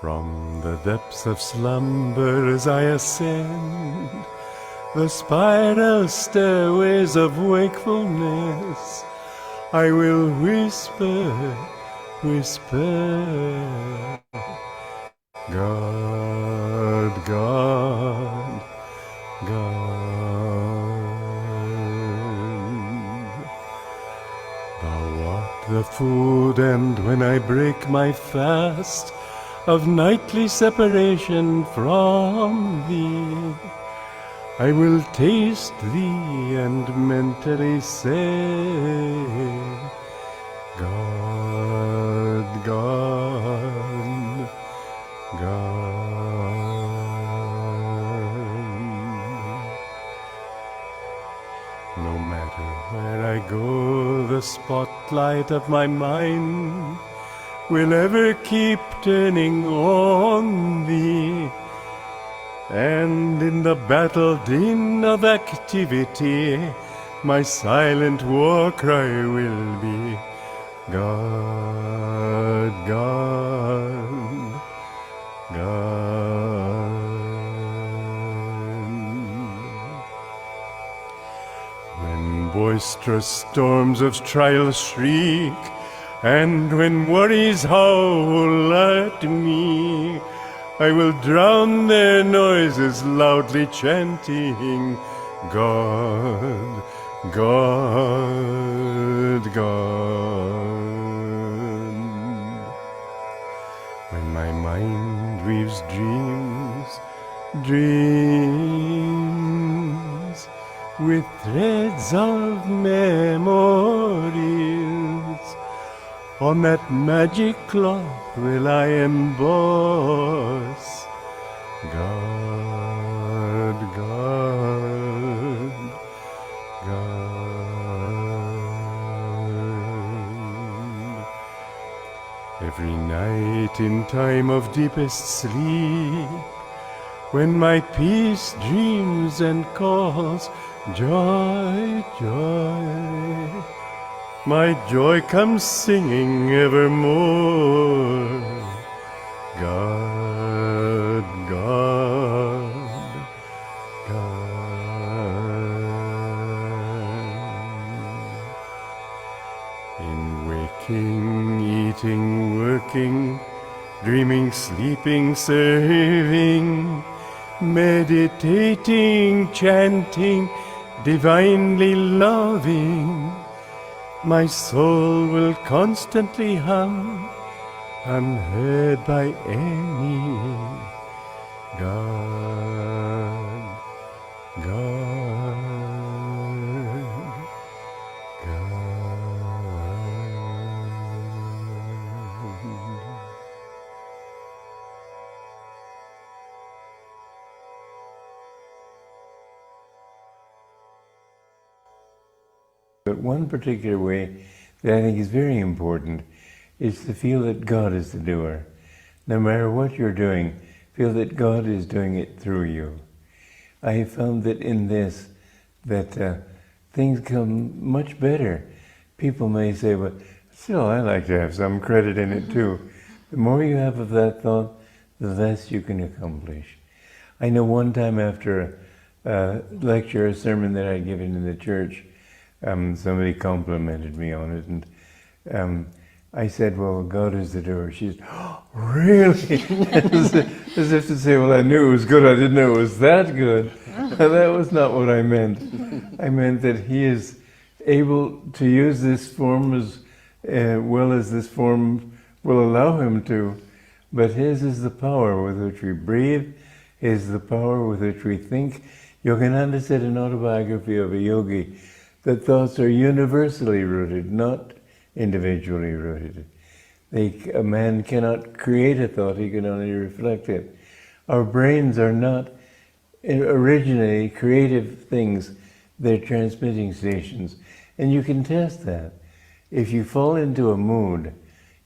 From the depths of slumber as I ascend the spiral stairways of wakefulness, I will whisper, whisper, God, God, God. Thou art the food, and when I break my fast of nightly separation from thee, I will taste thee and mentally say, God, God, God. No matter where I go, the spotlight of my mind will ever keep turning on thee, and in the battle din of activity, my silent war cry will be, God, God, God. When boisterous storms of trial shriek, and when worries howl at me, I will drown their noises loudly chanting, God, God, God. When my mind weaves dreams with threads of memories, on that magic cloth will I emboss, God, God, God. Every night in time of deepest sleep, when my peace dreams and calls, joy, joy, my joy comes singing evermore, God, God, God. In waking, eating, working, dreaming, sleeping, serving, meditating, chanting, divinely loving, my soul will constantly hum, unheard by any, God, God, God. But one particular way that I think is very important is to feel that God is the doer. No matter what you're doing, feel that God is doing it through you. I have found that in this, that things come much better. People may say, well, still I like to have some credit in it too. The more you have of that thought, the less you can accomplish. I know one time after a lecture, a sermon that I'd given in the church, somebody complimented me on it, and I said, well, God is the doer. She said, oh, really? as if to say, well, I knew it was good, I didn't know it was that good. That was not what I meant. I meant that He is able to use this form as well as this form will allow Him to, but His is the power with which we breathe, His is the power with which we think. Yogananda said in Autobiography of a Yogi that thoughts are universally rooted, not individually rooted. A man cannot create a thought, he can only reflect it. Our brains are not originally creative things, they're transmitting stations. And you can test that. If you fall into a mood,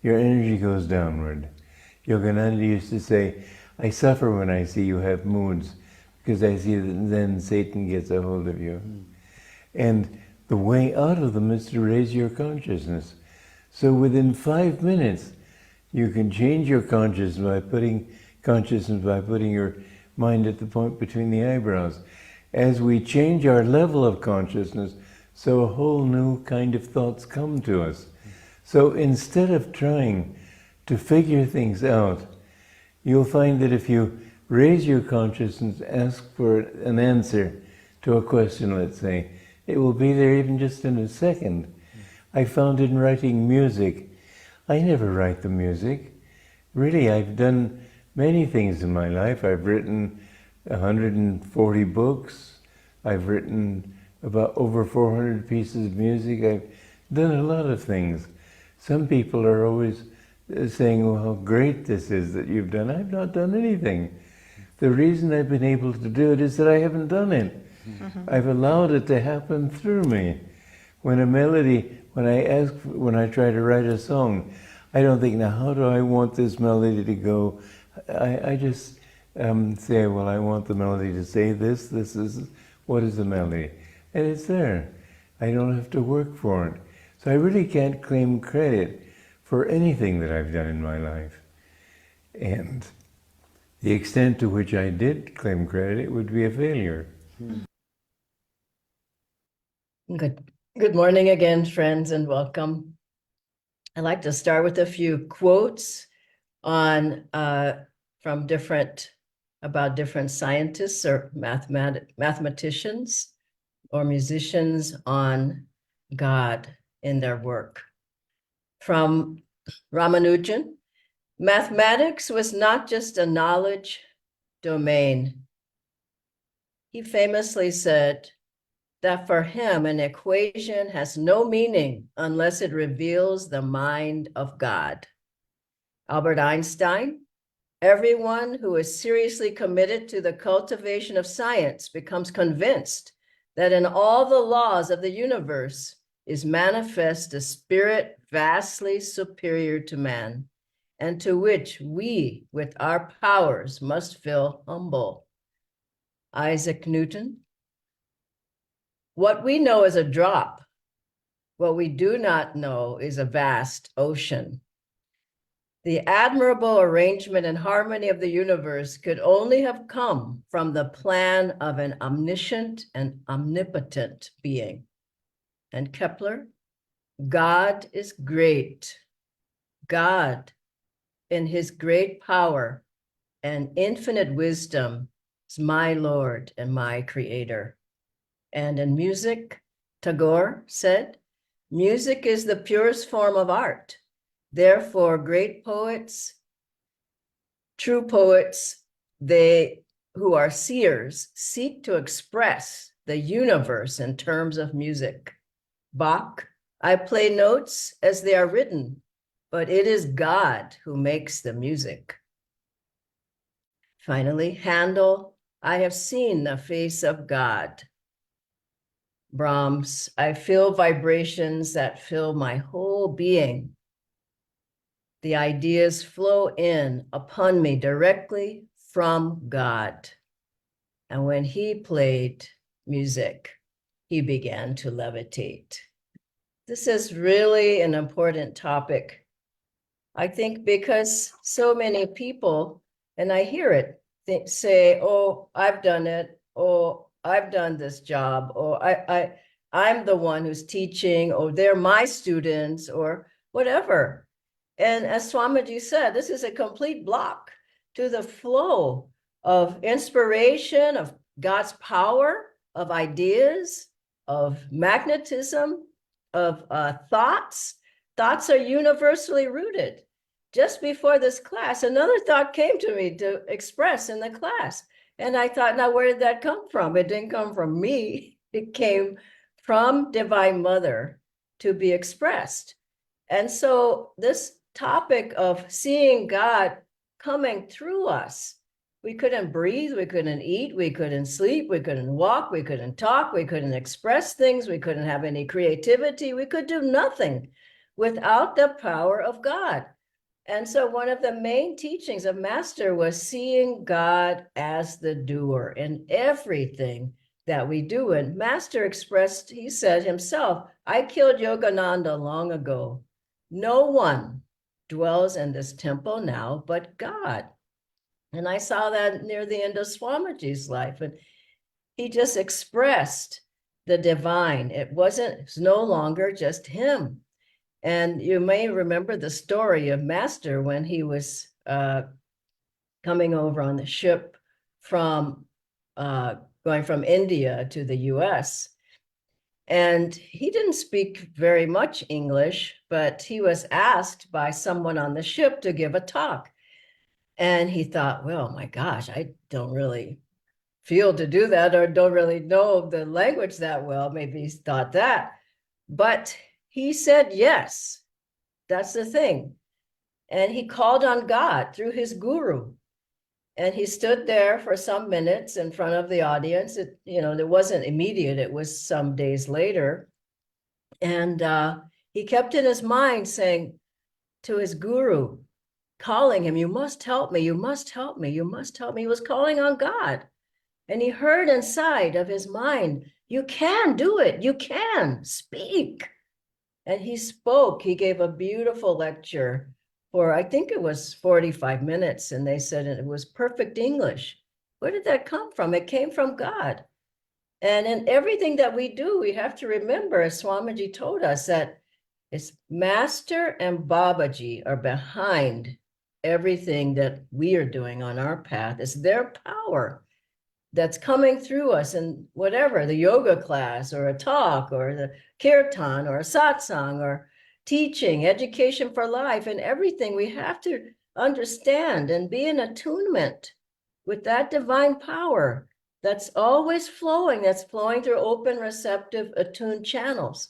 your energy goes downward. Yogananda used to say, I suffer when I see you have moods, because I see that then Satan gets a hold of you. And the way out of them is to raise your consciousness. So within 5 minutes, You can change your consciousness by putting your mind at the point between the eyebrows. As we change our level of consciousness, so a whole new kind of thoughts come to us. So instead of trying to figure things out, you'll find that if you raise your consciousness, ask for an answer to a question, let's say, it will be there even just in a second. I found in writing music, I never write the music. Really, I've done many things in my life. I've written 140 books. I've written about over 400 pieces of music. I've done a lot of things. Some people are always saying, oh, how great this is that you've done. I've not done anything. The reason I've been able to do it is that I haven't done it. I've allowed it to happen through me. When a melody, when I try to write a song, I don't think, now how do I want this melody to go? I just say, well, I want the melody to say this is, what is the melody? And it's there. I don't have to work for it. So I really can't claim credit for anything that I've done in my life. And the extent to which I did claim credit, it would be a failure. Good morning again, friends, and welcome. I'd like to start with a few quotes on from different scientists or mathematicians or musicians on God in their work. From Ramanujan, mathematics was not just a knowledge domain. He famously said that for him, an equation has no meaning unless it reveals the mind of God. Albert Einstein, everyone who is seriously committed to the cultivation of science becomes convinced that in all the laws of the universe is manifest a spirit vastly superior to man, and to which we, with our powers, must feel humble. Isaac Newton, what we know is a drop. What we do not know is a vast ocean. The admirable arrangement and harmony of the universe could only have come from the plan of an omniscient and omnipotent being. And Kepler, God is great. God, in his great power and infinite wisdom, is my Lord and my Creator. And in music, Tagore said, music is the purest form of art. Therefore, great poets, true poets, they who are seers, seek to express the universe in terms of music. Bach, I play notes as they are written, but it is God who makes the music. Finally, Handel, I have seen the face of God. Brahms, I feel vibrations that fill my whole being. The ideas flow in upon me directly from God. And when he played music, he began to levitate. This is really an important topic, I think, because so many people, and I hear it, say, oh, I've done it, oh, I've done this job, or I'm the one who's teaching, or they're my students, or whatever. And as Swamiji said, this is a complete block to the flow of inspiration, of God's power, of ideas, of magnetism, of thoughts. Thoughts are universally rooted. Just before this class, another thought came to me to express in the class. And I thought, now, where did that come from? It didn't come from me. It came from Divine Mother to be expressed. And so this topic of seeing God coming through us, we couldn't breathe, we couldn't eat, we couldn't sleep, we couldn't walk, we couldn't talk, we couldn't express things, we couldn't have any creativity, we could do nothing without the power of God. And so one of the main teachings of Master was seeing God as the doer in everything that we do. And Master expressed, he said himself, I killed Yogananda long ago. No one dwells in this temple now but God. And I saw that near the end of Swamiji's life. And he just expressed the divine. It's no longer just him. And you may remember the story of Master when he was coming over on the ship from going from India to the US. And he didn't speak very much English, but he was asked by someone on the ship to give a talk. And he thought, well, my gosh, I don't really feel to do that or don't really know the language that well. Maybe he thought that. But he said yes. That's the thing. And he called on God through his guru. And he stood there for some minutes in front of the audience. It wasn't immediate. It was some days later. And he kept in his mind saying to his guru, calling him, you must help me, you must help me, you must help me. He was calling on God. And he heard inside of his mind, you can do it, you can speak. And he spoke. He gave a beautiful lecture for, I think it was 45 minutes. And they said it was perfect English. Where did that come from? It came from God. And in everything that we do, we have to remember, as Swamiji told us, that it's Master and Babaji are behind everything that we are doing on our path. It's their power that's coming through us in whatever, the yoga class or a talk or the kirtan or a satsang or teaching, education for life, and everything. We have to understand and be in attunement with that divine power that's always flowing, that's flowing through open, receptive, attuned channels.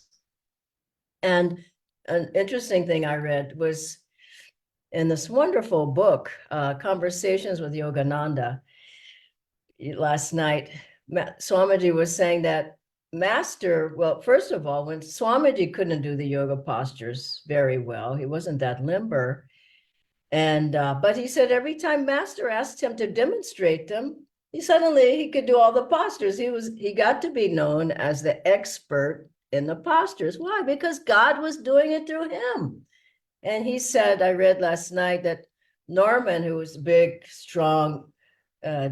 And an interesting thing I read was in this wonderful book, Conversations with Yogananda, last night, Swamiji was saying that Master, well, first of all, when Swamiji couldn't do the yoga postures very well, he wasn't that limber. And but he said every time Master asked him to demonstrate them, he could do all the postures. He got to be known as the expert in the postures. Why? Because God was doing it through him. And he said, I read last night that Norman, who was a big, strong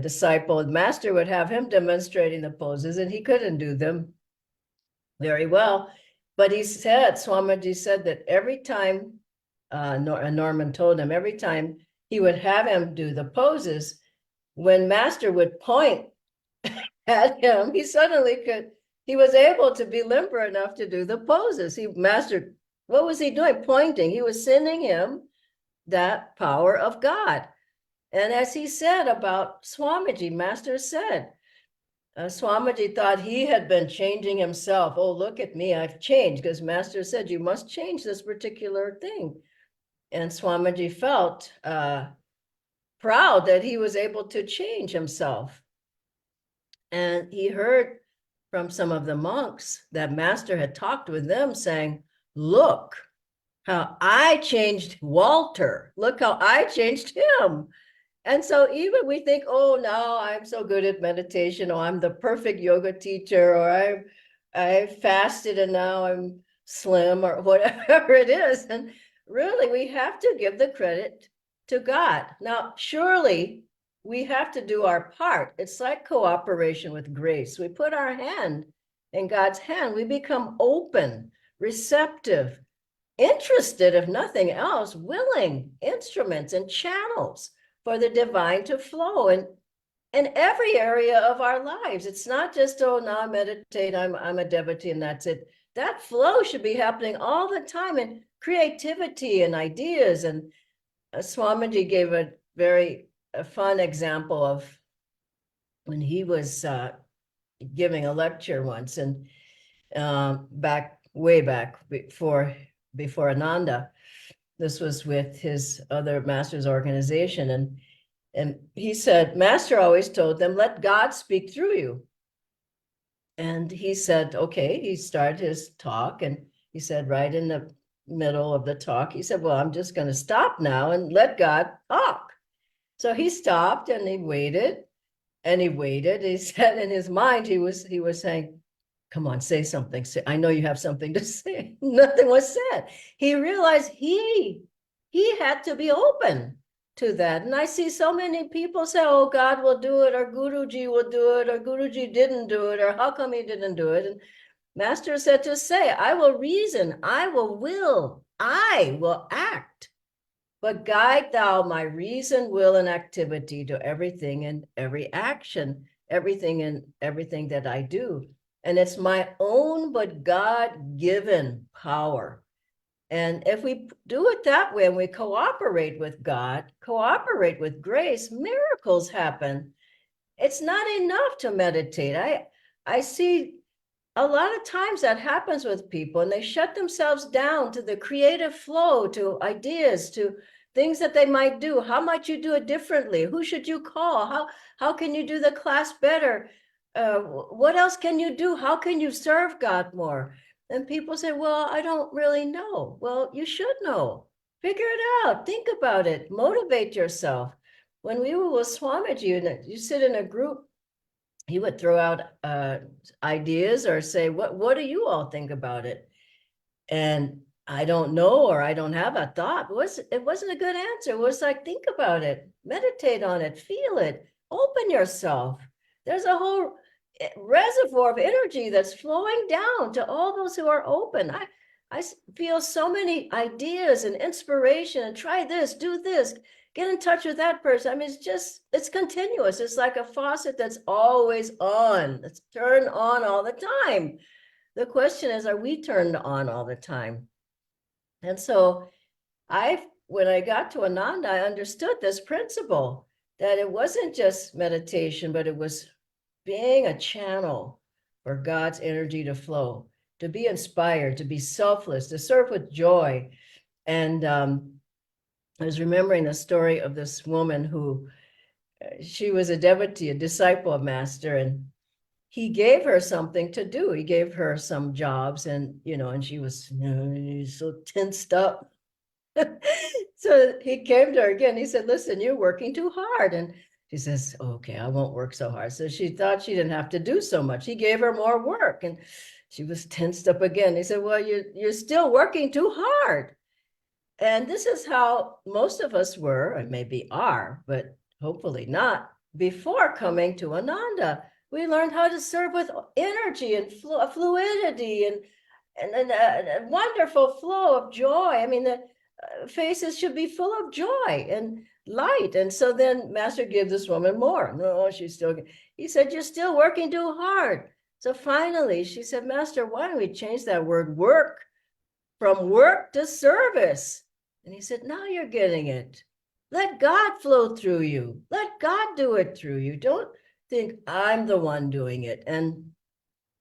disciple, Master would have him demonstrating the poses, and he couldn't do them very well. But he said, Swamiji said that every time, Norman told him, every time he would have him do the poses, when Master would point at him, he was able to be limber enough to do the poses. Master, what was he doing? Pointing. He was sending him that power of God. And as he said about Swamiji, Master said, Swamiji thought he had been changing himself. Oh, look at me, I've changed, because Master said, you must change this particular thing. And Swamiji felt proud that he was able to change himself. And he heard from some of the monks that Master had talked with them saying, look how I changed Walter. Look how I changed him. And so even we think, oh, now I'm so good at meditation, or I'm the perfect yoga teacher, or I fasted and now I'm slim, or whatever it is. And really, we have to give the credit to God. Now, surely we have to do our part. It's like cooperation with grace. We put our hand in God's hand. We become open, receptive, interested, if nothing else, willing instruments and channels for the divine to flow in every area of our lives. It's not just, oh, now I meditate, I'm a devotee, and that's it. That flow should be happening all the time, and creativity and ideas. And Swamiji gave a very fun example of when he was giving a lecture once, and way back before Ananda. This was with his other master's organization. And he said, Master always told them, let God speak through you. And he said, okay, he started his talk, and he said right in the middle of the talk, he said, well, I'm just going to stop now and let God talk. So he stopped and he waited and he waited. He said in his mind, he was saying, come on, say something. I know you have something to say. Nothing was said. He realized he he had to be open to that. And I see so many people say, oh, God will do it, or Guruji will do it, or Guruji didn't do it, or how come he didn't do it? And Master said to say, I will reason, I will act, but guide thou my reason, will, and activity to everything and every action, everything and everything that I do. And it's my own but God-given power. And if we do it that way and we cooperate with God, cooperate with grace, miracles happen. It's not enough to meditate. I see a lot of times that happens with people, and they shut themselves down to the creative flow, to ideas, to things that they might do. How might you do it differently? Who should you call? How can you do the class better? What else can you do? How can you serve God more? And people say, well, I don't really know. Well, you should know. Figure it out. Think about it. Motivate yourself. When we were with Swamiji, you sit in a group, he would throw out ideas or say, what do you all think about it? And I don't know, or I don't have a thought. It wasn't a good answer. It was like, think about it, meditate on it, feel it, open yourself. There's a whole reservoir of energy that's flowing down to all those who are open. I feel so many ideas and inspiration, and try this, do this, get in touch with that person. I mean, it's continuous. It's like a faucet that's always on. It's turned on all the time. The question is, are we turned on all the time? And so when I got to Ananda, I understood this principle, that it wasn't just meditation, but it was being a channel for God's energy to flow, to be inspired, to be selfless, to serve with joy. And I was remembering the story of this woman who, she was a devotee, a disciple of Master, and he gave her something to do. He gave her some jobs, and and she was so tensed up. So he came to her again. He said, listen, you're working too hard. And she says, okay, I won't work so hard. So she thought she didn't have to do so much. He gave her more work, and she was tensed up again. He said, well, you're still working too hard. And this is how most of us were, and maybe are, but hopefully not, before coming to Ananda. We learned how to serve with energy and fluidity and a wonderful flow of joy. I mean, the faces should be full of joy and light. And so then Master gave this woman more. No, she's still, he said, you're still working too hard. So finally she said, Master, why don't we change that word work from work to service? And he said, now you're getting it. Let God flow through you. Let God do it through you. Don't think I'm the one doing it. And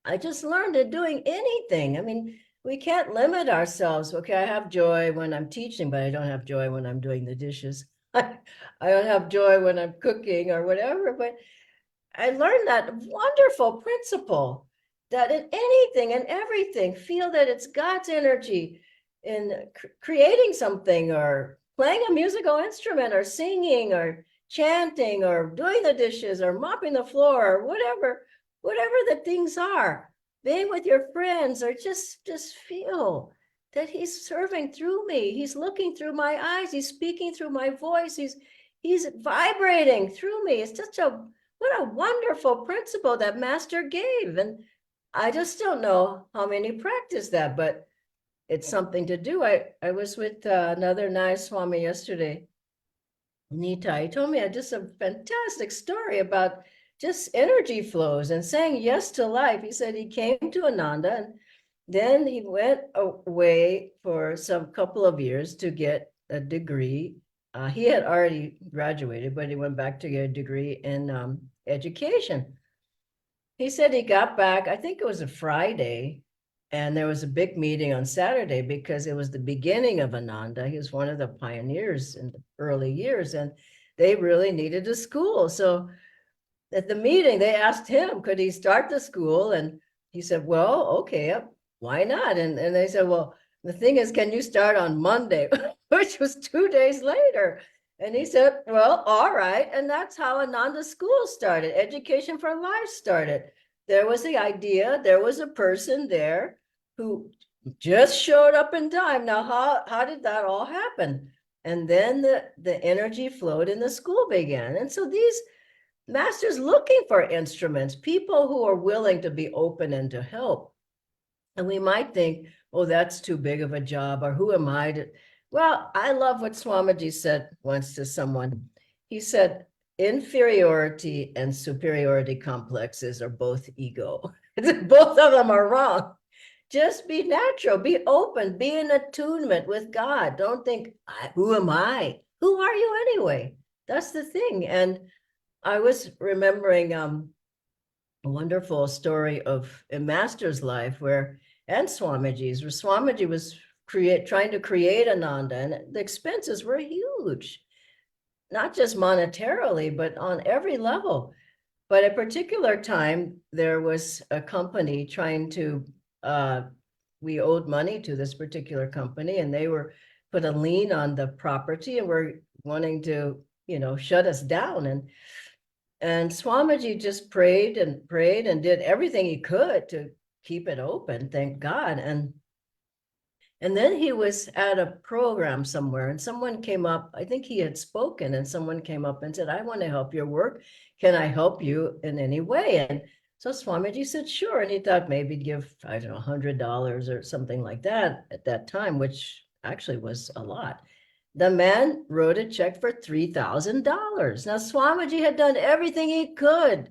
I just learned that doing anything, I mean, we can't limit ourselves. Okay, I have joy when I'm teaching, but I don't have joy when I'm doing the dishes. I don't have joy when I'm cooking or whatever. But I learned that wonderful principle that in anything and everything, feel that it's God's energy in creating something, or playing a musical instrument, or singing, or chanting, or doing the dishes, or mopping the floor, or whatever the things are, being with your friends, or just feel that he's serving through me. He's looking through my eyes. He's speaking through my voice. He's vibrating through me. It's just what a wonderful principle that Master gave. And I just don't know how many practice that, but it's something to do. I was with another Nayaswami yesterday, Nita. He told me just a fantastic story about just energy flows and saying yes to life. He said he came to Ananda, and then he went away for some couple of years to get a degree. He had already graduated, but he went back to get a degree in education. He said he got back, I think it was a Friday, and there was a big meeting on Saturday because it was the beginning of Ananda. He was one of the pioneers in the early years, and they really needed a school. So at the meeting, they asked him, could he start the school? And he said, well, okay, why not? And they said, well, the thing is, can you start on Monday, which was 2 days later? And he said, well, all right. And that's how Ananda School started. Education for Life started. There was the idea, there was a person there who just showed up in time. Now, how did that all happen? And then the energy flowed and the school began. And so these masters looking for instruments, people who are willing to be open and to help. And we might think, oh, that's too big of a job, or who am I to? Well, I love what Swamiji said once to someone. He said, inferiority and superiority complexes are both ego. Both of them are wrong. Just be natural, be open, be in attunement with God. Don't think, who am I? Who are you anyway? That's the thing. And I was remembering a wonderful story of a master's life and Swamiji's, where Swamiji was trying to create Ananda, and the expenses were huge, not just monetarily, but on every level. But at a particular time, there was a company trying to, we owed money to this particular company, and they were put a lien on the property and were wanting to, shut us down. And Swamiji just prayed and did everything he could to keep it open, thank God. And then he was at a program somewhere, and someone came up, I think he had spoken, and someone came up and said, I want to help your work. Can I help you in any way? And so Swamiji said, sure. And he thought maybe give, I don't know, $100 or something like that at that time, which actually was a lot. The man wrote a check for $3,000. Now, Swamiji had done everything he could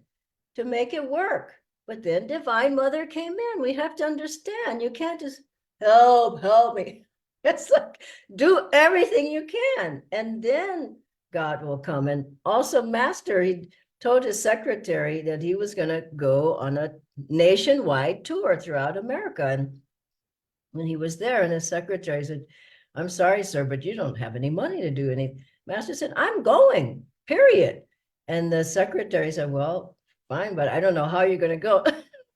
to make it work. But then Divine Mother came in. We have to understand, you can't just help me. It's like, do everything you can, and then God will come. And also, Master, he told his secretary that he was going to go on a nationwide tour throughout America. And when he was there, and his secretary said, I'm sorry, sir, but you don't have any money to do anything. Master said, I'm going, period. And the secretary said, well, fine, but I don't know how you're going to go.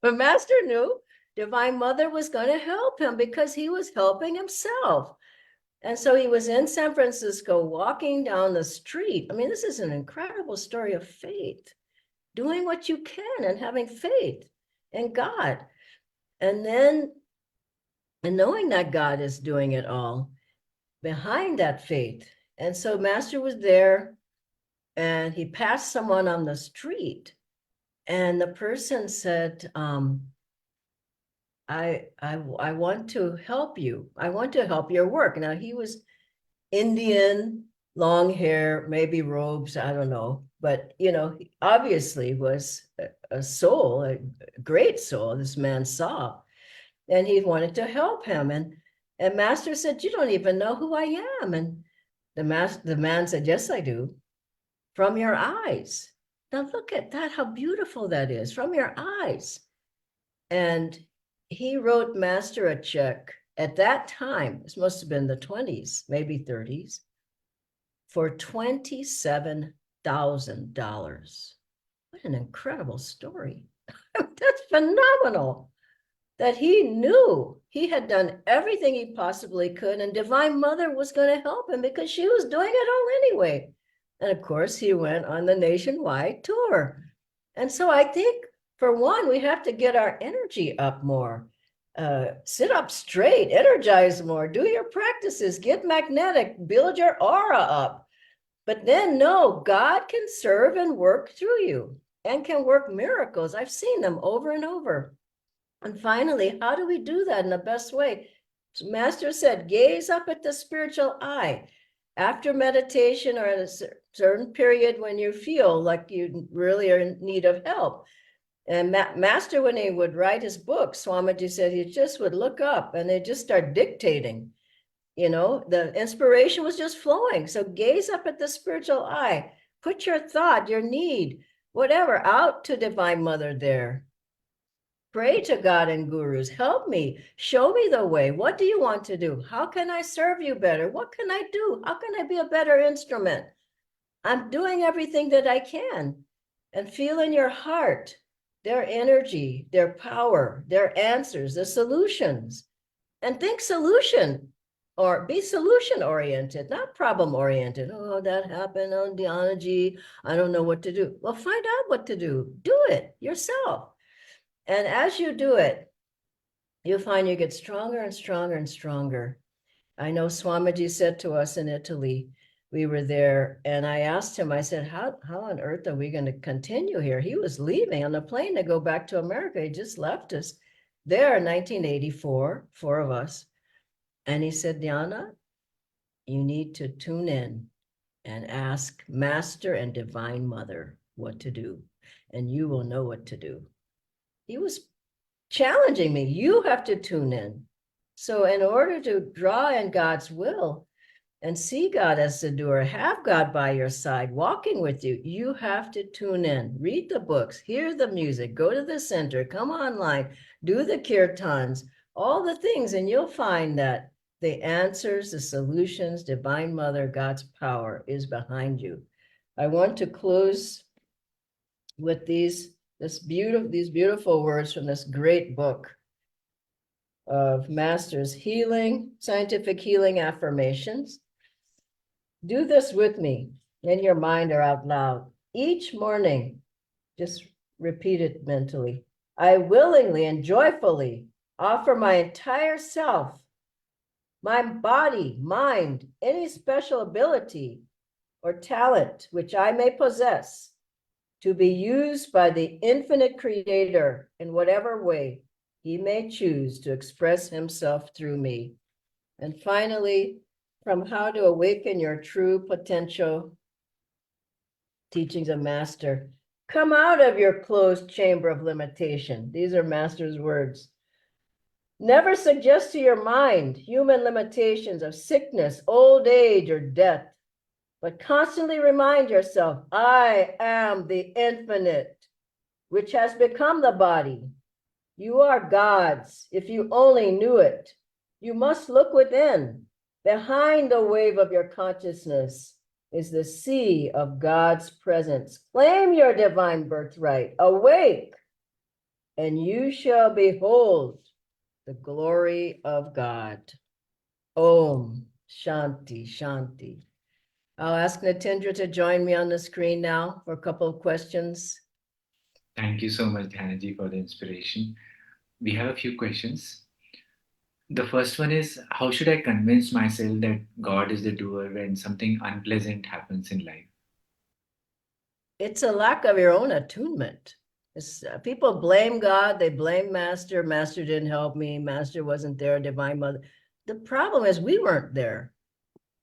But Master knew Divine Mother was going to help him because he was helping himself. And so he was in San Francisco walking down the street. I mean, this is an incredible story of faith, doing what you can and having faith in God. And then, and knowing that God is doing it all behind that faith. And so Master was there, and he passed someone on the street, and the person said, I want to help you. I want to help your work. Now, he was Indian, long hair, maybe robes, I don't know. But, he obviously was a soul, a great soul, this man saw. And he wanted to help him. And Master said, you don't even know who I am. And the man said, yes, I do. From your eyes. Now, look at that, how beautiful that is, from your eyes. And he wrote Master a check at that time, this must have been the 20s, maybe 30s, for $27,000. What an incredible story. That's phenomenal that he knew he had done everything he possibly could, and Divine Mother was going to help him because she was doing it all anyway. And of course, he went on the nationwide tour. And so I think, for one, we have to get our energy up more. Sit up straight, energize more, do your practices, get magnetic, build your aura up. But then know God can serve and work through you and can work miracles. I've seen them over and over. And finally, how do we do that in the best way? Master said, gaze up at the spiritual eye. After meditation or at a certain period when you feel like you really are in need of help. And Master, when he would write his book, Swamiji said he just would look up and they just start dictating. The inspiration was just flowing. So gaze up at the spiritual eye. Put your thought, your need, whatever, out to Divine Mother there. Pray to God and gurus. Help me. Show me the way. What do you want to do? How can I serve you better? What can I do? How can I be a better instrument? I'm doing everything that I can. And feel in your heart their energy, their power, their answers, the solutions. And think solution, or be solution oriented, not problem oriented. Oh, that happened on Dhyana. I don't know what to do. Well, find out what to do. Do it yourself. And as you do it, you'll find you get stronger and stronger and stronger. I know Swamiji said to us in Italy, we were there, and I asked him, I said, how on earth are we going to continue here? He was leaving on the plane to go back to America. He just left us there in 1984, 4 of us. And he said, Dhyana, you need to tune in and ask Master and Divine Mother what to do, and you will know what to do. He was challenging me. You have to tune in. So in order to draw in God's will and see God as the doer, have God by your side, walking with you, you have to tune in, read the books, hear the music, go to the center, come online, do the kirtans, all the things, and you'll find that the answers, the solutions, Divine Mother, God's power is behind you. I want to close with these beautiful words from this great book of Master's healing, scientific healing affirmations. Do this with me in your mind or out loud. Each morning, just repeat it mentally. I willingly and joyfully offer my entire self, my body, mind, any special ability or talent which I may possess, to be used by the infinite creator in whatever way he may choose to express himself through me. And finally, from How to Awaken Your True Potential, teachings of Master. Come out of your closed chamber of limitation. These are Master's words. Never suggest to your mind human limitations of sickness, old age, or death, but constantly remind yourself, I am the infinite, which has become the body. You are God's, if you only knew it. You must look within. Behind the wave of your consciousness is the sea of God's presence. Claim your divine birthright. Awake, and you shall behold the glory of God. Om Shanti Shanti. I'll ask Natindra to join me on the screen now for a couple of questions. Thank you so much, Dhyanaji, for the inspiration. We have a few questions. The first one is, how should I convince myself that God is the doer when something unpleasant happens in life? It's a lack of your own attunement. People blame God, they blame Master. Master didn't help me. Master wasn't there, Divine Mother. The problem is we weren't there.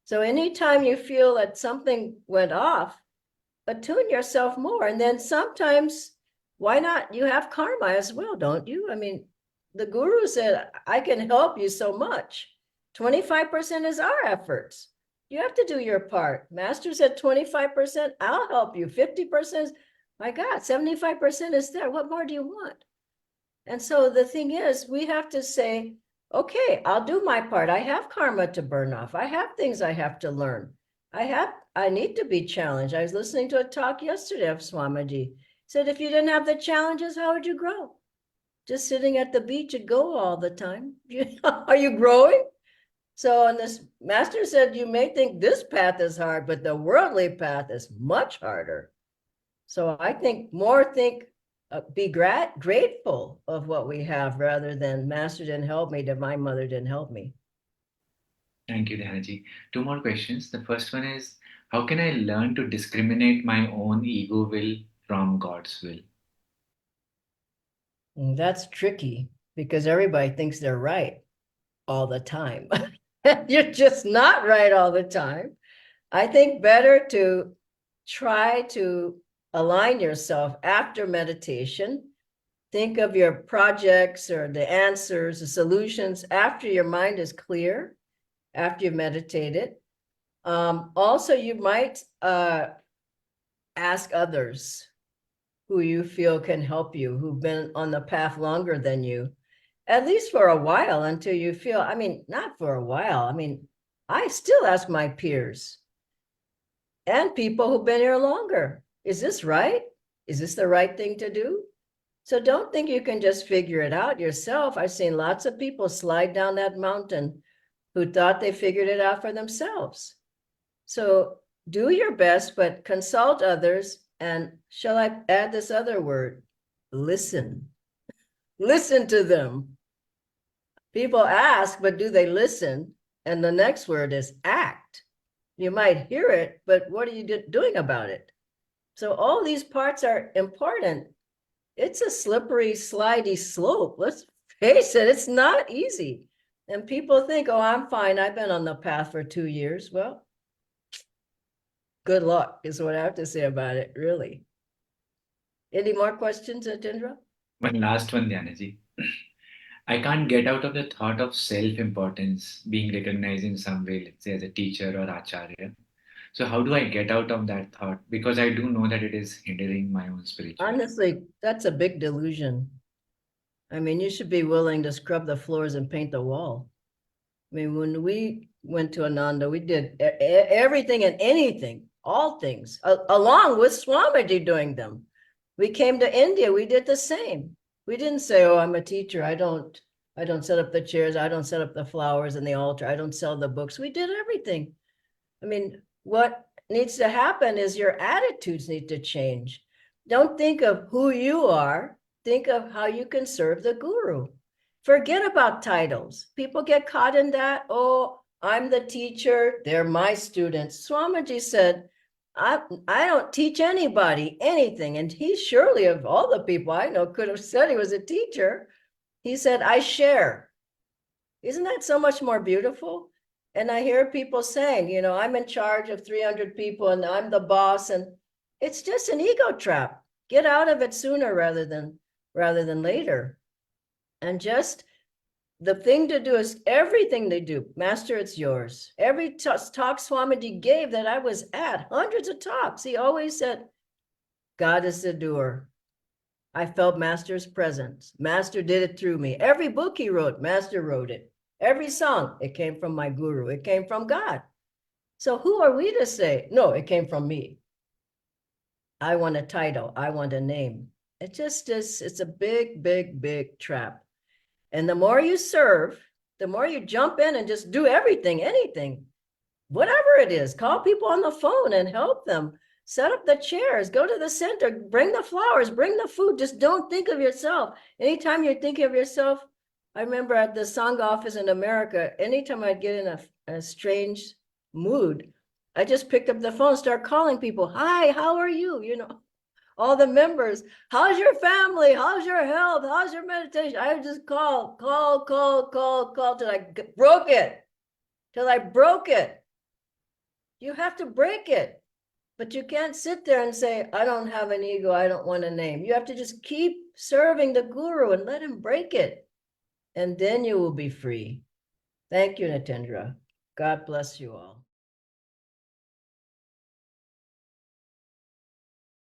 So anytime you feel that something went off, attune yourself more. And then sometimes, why not? You have karma as well, don't you? I mean, the guru said, I can help you so much. 25% is our efforts. You have to do your part. Master said 25%, I'll help you. 50%, my God, 75% is there. What more do you want? And so the thing is, we have to say, okay, I'll do my part. I have karma to burn off. I have things I have to learn. I need to be challenged. I was listening to a talk yesterday of Swamiji. Said, if you didn't have the challenges, how would you grow? Just sitting at the beach and go all the time. Are you growing? So, and this Master said, you may think this path is hard, but the worldly path is much harder. So I think be grateful of what we have rather than Master didn't help me, Divine Mother didn't help me. Thank you, Dhyanaji. Two more questions. The first one is, how can I learn to discriminate my own ego will from God's will? That's tricky because everybody thinks they're right all the time. You're just not right all the time. I think better to try to align yourself after meditation. Think of your projects or the answers, the solutions after your mind is clear, after you've meditated. Also, you might ask others who you feel can help you, who've been on the path longer than you, at least for a while until you feel, I mean, not for a while. I mean, I still ask my peers and people who've been here longer, is this right? Is this the right thing to do? So don't think you can just figure it out yourself. I've seen lots of people slide down that mountain who thought they figured it out for themselves. So do your best, but consult others. And shall I add this other word? Listen. Listen to them. People ask, but do they listen? And the next word is act. You might hear it, but what are you doing about it? So all these parts are important. It's a slippery, slidey slope. Let's face it, it's not easy. And people think, oh, I'm fine. I've been on the path for 2 years. Well, good luck is what I have to say about it, really. Any more questions, Atindra? One last one, Dhyanaji. I can't get out of the thought of self-importance being recognized in some way, let's say as a teacher or acharya. So how do I get out of that thought? Because I do know that it is hindering my own spirituality. Honestly, that's a big delusion. I mean, you should be willing to scrub the floors and paint the wall. I mean, when we went to Ananda, we did everything and anything, all things, along with Swamiji doing them. We came to India, we did the same. We didn't say, oh, I'm a teacher. I don't set up the chairs. I don't set up the flowers and the altar. I don't sell the books. We did everything. I mean, what needs to happen is your attitudes need to change. Don't think of who you are. Think of how you can serve the guru. Forget about titles. People get caught in that. Oh, I'm the teacher. They're my students. Swamiji said, I don't teach anybody anything. And he surely, of all the people I know, could have said he was a teacher. He said, I share. Isn't that so much more beautiful? And I hear people saying, you know, I'm in charge of 300 people and I'm the boss. And it's just an ego trap. Get out of it sooner rather than later. And just the thing to do is everything they do, Master, it's yours. Every talk Swamiji gave that I was at, hundreds of talks, he always said, God is the doer. I felt Master's presence. Master did it through me. Every book he wrote, Master wrote it. Every song, it came from my guru. It came from God. So who are we to say, no, it came from me? I want a title. I want a name. It just is, it's a big, big, big trap. And the more you serve, the more you jump in and just do everything, anything, whatever it is, call people on the phone and help them. Set up the chairs, go to the center, bring the flowers, bring the food. Just don't think of yourself. Anytime you're thinking of yourself, I remember at the Sangha office in America, anytime I'd get in a strange mood, I just picked up the phone, start calling people. Hi, how are you? You know, all the members. How's your family? How's your health? How's your meditation? I would just call till I broke it. You have to break it. But you can't sit there and say, I don't have an ego. I don't want a name. You have to just keep serving the guru and let him break it. And then you will be free. Thank you, Natendra. God bless you all.